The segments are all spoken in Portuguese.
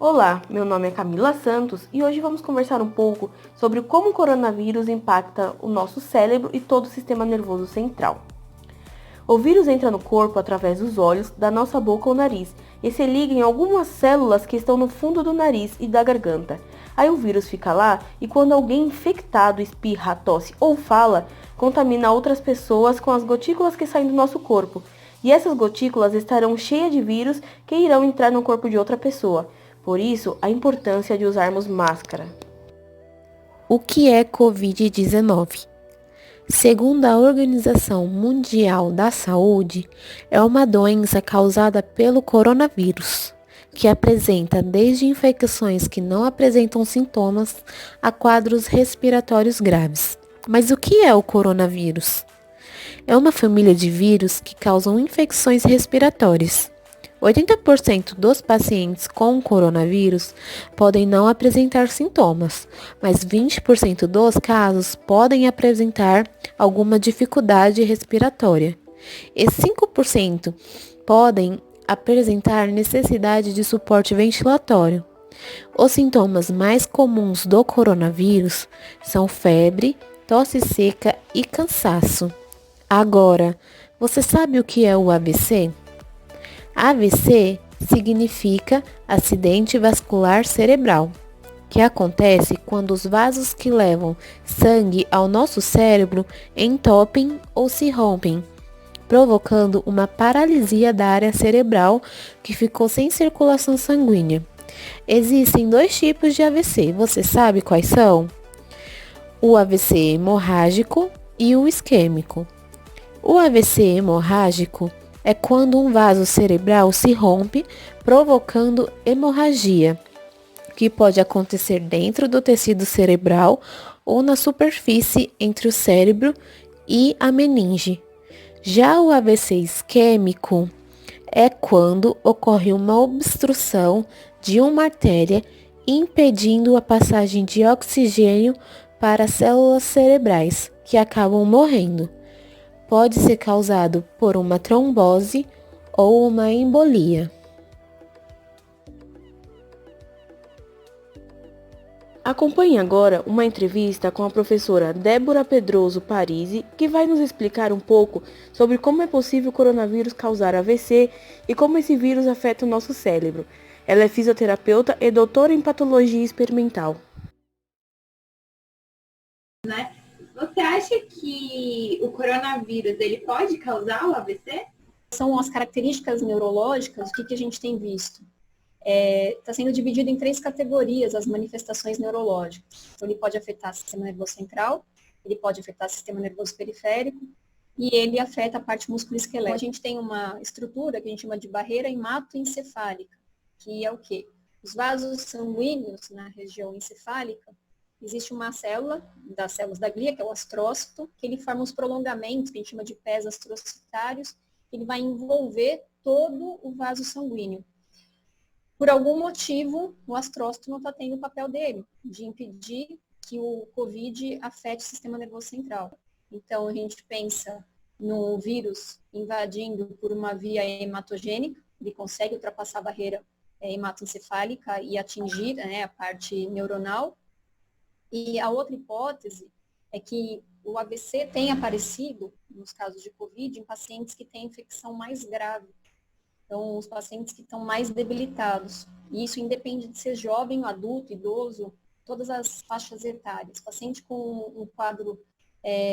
Olá, meu nome é Camila Santos e hoje vamos conversar um pouco sobre como o coronavírus impacta o nosso cérebro e todo o sistema nervoso central. O vírus entra no corpo através dos olhos, da nossa boca ou nariz e se liga em algumas células que estão no fundo do nariz e da garganta. Aí o vírus fica lá e quando alguém infectado espirra, tosse ou fala, contamina outras pessoas com as gotículas que saem do nosso corpo. E essas gotículas estarão cheias de vírus que irão entrar no corpo de outra pessoa. Por isso, a importância de usarmos máscara. O que é Covid-19? Segundo a Organização Mundial da Saúde, é uma doença causada pelo coronavírus, que apresenta desde infecções que não apresentam sintomas a quadros respiratórios graves. Mas o que é o coronavírus? É uma família de vírus que causam infecções respiratórias. 80% dos pacientes com coronavírus podem não apresentar sintomas, mas 20% dos casos podem apresentar alguma dificuldade respiratória. E 5% podem apresentar necessidade de suporte ventilatório. Os sintomas mais comuns do coronavírus são febre, tosse seca e cansaço. Agora, você sabe o que é o AVC? AVC significa acidente vascular cerebral, que acontece quando os vasos que levam sangue ao nosso cérebro entopem ou se rompem, provocando uma paralisia da área cerebral que ficou sem circulação sanguínea. Existem dois tipos de AVC, você sabe quais são? O AVC hemorrágico e o isquêmico. O AVC hemorrágico é quando um vaso cerebral se rompe, provocando hemorragia, que pode acontecer dentro do tecido cerebral ou na superfície entre o cérebro e a meninge. Já o AVC isquêmico é quando ocorre uma obstrução de uma artéria, impedindo a passagem de oxigênio para as células cerebrais, que acabam morrendo. Pode ser causado por uma trombose ou uma embolia. Acompanhe agora uma entrevista com a professora Débora Pedroso Parisi, que vai nos explicar um pouco sobre como é possível o coronavírus causar AVC e como esse vírus afeta o nosso cérebro. Ela é fisioterapeuta e doutora em patologia experimental. Você acha que o coronavírus ele pode causar o AVC? São as características neurológicas, o que a gente tem visto? Está sendo dividido em 3 categorias as manifestações neurológicas. Então, ele pode afetar o sistema nervoso central, ele pode afetar o sistema nervoso periférico e ele afeta a parte musculoesquelética. Então, a gente tem uma estrutura que a gente chama de barreira hematoencefálica, que é o quê? Os vasos sanguíneos na região encefálica, existe uma célula, das células da glia, que é o astrócito, que ele forma os prolongamentos, que a gente chama de pés astrocitários, ele vai envolver todo o vaso sanguíneo. Por algum motivo, o astrócito não está tendo o papel dele, de impedir que o Covid afete o sistema nervoso central. Então, a gente pensa no vírus invadindo por uma via hematogênica, ele consegue ultrapassar a barreira hematoencefálica e atingir, né, a parte neuronal. E a outra hipótese é que o AVC tem aparecido, nos casos de Covid, em pacientes que têm infecção mais grave. Então, os pacientes que estão mais debilitados. E isso independe de ser jovem, adulto, idoso, todas as faixas etárias. Paciente com um quadro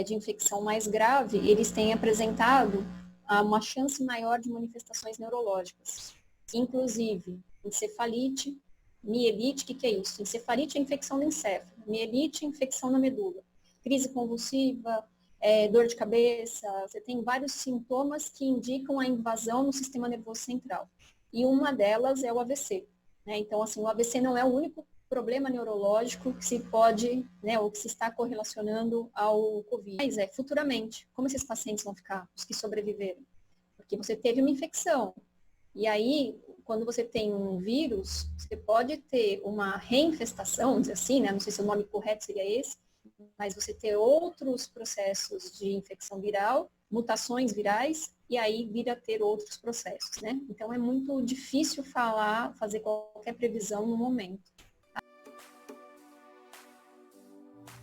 de infecção mais grave, eles têm apresentado uma chance maior de manifestações neurológicas. Inclusive, encefalite, mielite, o que é isso? Encefalite é infecção do encéfalo, mielite é infecção na medula, crise convulsiva, dor de cabeça, você tem vários sintomas que indicam a invasão no sistema nervoso central. E uma delas é o AVC. Né? Então, assim, o AVC não é o único problema neurológico que se pode, né, ou que se está correlacionando ao Covid. Mas futuramente, como esses pacientes vão ficar, os que sobreviveram? Porque você teve uma infecção. E aí, quando você tem um vírus, você pode ter uma reinfestação, vamos dizer assim, né? Não sei se o nome correto seria esse, mas você ter outros processos de infecção viral mutações virais, e aí vir a ter outros processos, né? Então é muito difícil fazer qualquer previsão no momento.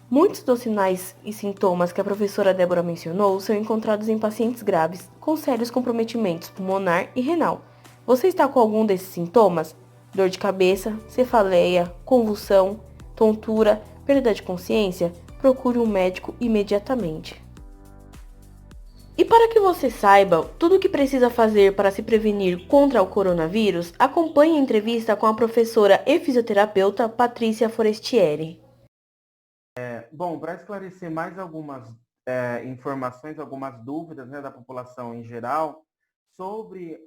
Muitos dos sinais e sintomas que a professora Débora mencionou são encontrados em pacientes graves, com sérios comprometimentos pulmonar e renal. Você está com algum desses sintomas? Dor de cabeça, cefaleia, convulsão, tontura, perda de consciência? Procure um médico imediatamente. E para que você saiba tudo o que precisa fazer para se prevenir contra o coronavírus, acompanhe a entrevista com a professora e fisioterapeuta Patrícia Forestieri. Bom, para esclarecer mais algumas informações, algumas dúvidas, né, da população em geral sobre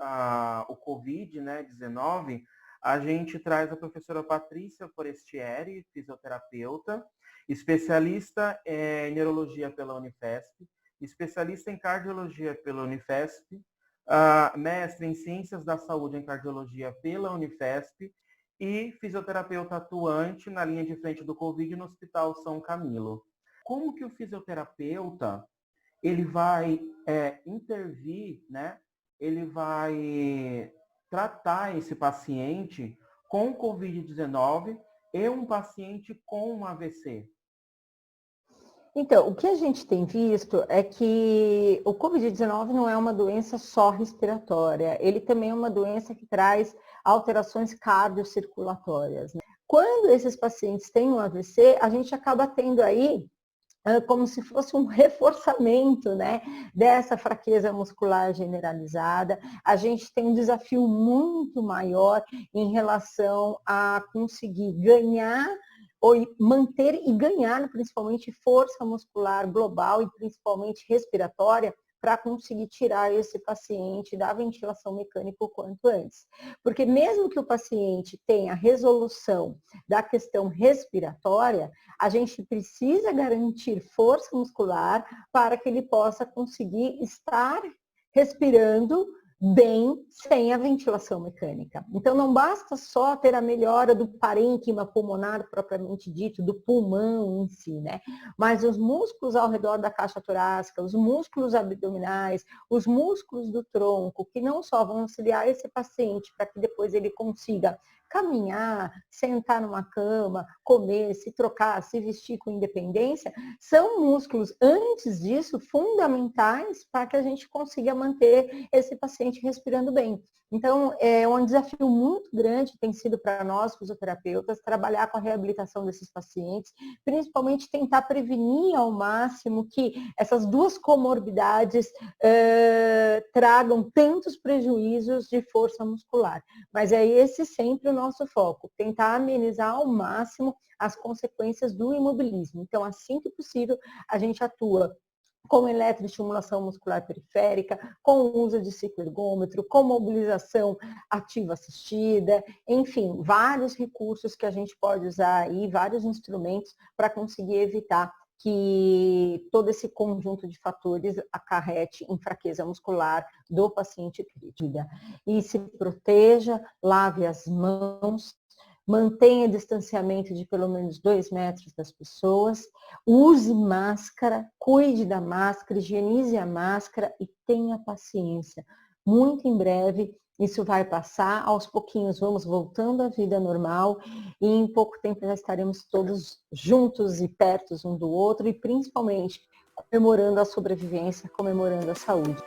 o Covid, né, 19, a gente traz a professora Patrícia Forestieri, fisioterapeuta, especialista em neurologia pela Unifesp, especialista em cardiologia pela Unifesp, mestre em ciências da saúde em cardiologia pela Unifesp e fisioterapeuta atuante na linha de frente do Covid no Hospital São Camilo. Como que o fisioterapeuta ele vai intervir, né? Ele vai tratar esse paciente com Covid-19 e um paciente com um AVC? Então, o que a gente tem visto é que o Covid-19 não é uma doença só respiratória, ele também é uma doença que traz alterações cardiocirculatórias, né? Quando esses pacientes têm um AVC, a gente acaba tendo aí como se fosse um reforçamento, né, dessa fraqueza muscular generalizada. A gente tem um desafio muito maior em relação a conseguir ganhar ou manter e ganhar, principalmente, força muscular global e principalmente respiratória, para conseguir tirar esse paciente da ventilação mecânica o quanto antes. Porque mesmo que o paciente tenha resolução da questão respiratória, a gente precisa garantir força muscular para que ele possa conseguir estar respirando bem sem a ventilação mecânica. Então, não basta só ter a melhora do parênquima pulmonar propriamente dito, do pulmão em si, né? Mas os músculos ao redor da caixa torácica, os músculos abdominais, os músculos do tronco, que não só vão auxiliar esse paciente para que depois ele consiga caminhar, sentar numa cama, comer, se trocar, se vestir com independência, são músculos, antes disso, fundamentais para que a gente consiga manter esse paciente respirando bem. Então, é um desafio muito grande, tem sido para nós, fisioterapeutas, trabalhar com a reabilitação desses pacientes, principalmente tentar prevenir ao máximo que essas duas comorbidades tragam tantos prejuízos de força muscular. Mas é esse sempre o nosso foco, tentar amenizar ao máximo as consequências do imobilismo. Então, assim que possível, a gente atua com eletroestimulação muscular periférica, com o uso de cicloergômetro, com mobilização ativa assistida, enfim, vários recursos que a gente pode usar aí, vários instrumentos para conseguir evitar que todo esse conjunto de fatores acarrete em fraqueza muscular do paciente crítica. E se proteja, lave as mãos, mantenha distanciamento de pelo menos 2 metros das pessoas, use máscara, cuide da máscara, higienize a máscara e tenha paciência. Muito em breve isso vai passar, aos pouquinhos vamos voltando à vida normal e em pouco tempo já estaremos todos juntos e perto um do outro e principalmente comemorando a sobrevivência, comemorando a saúde.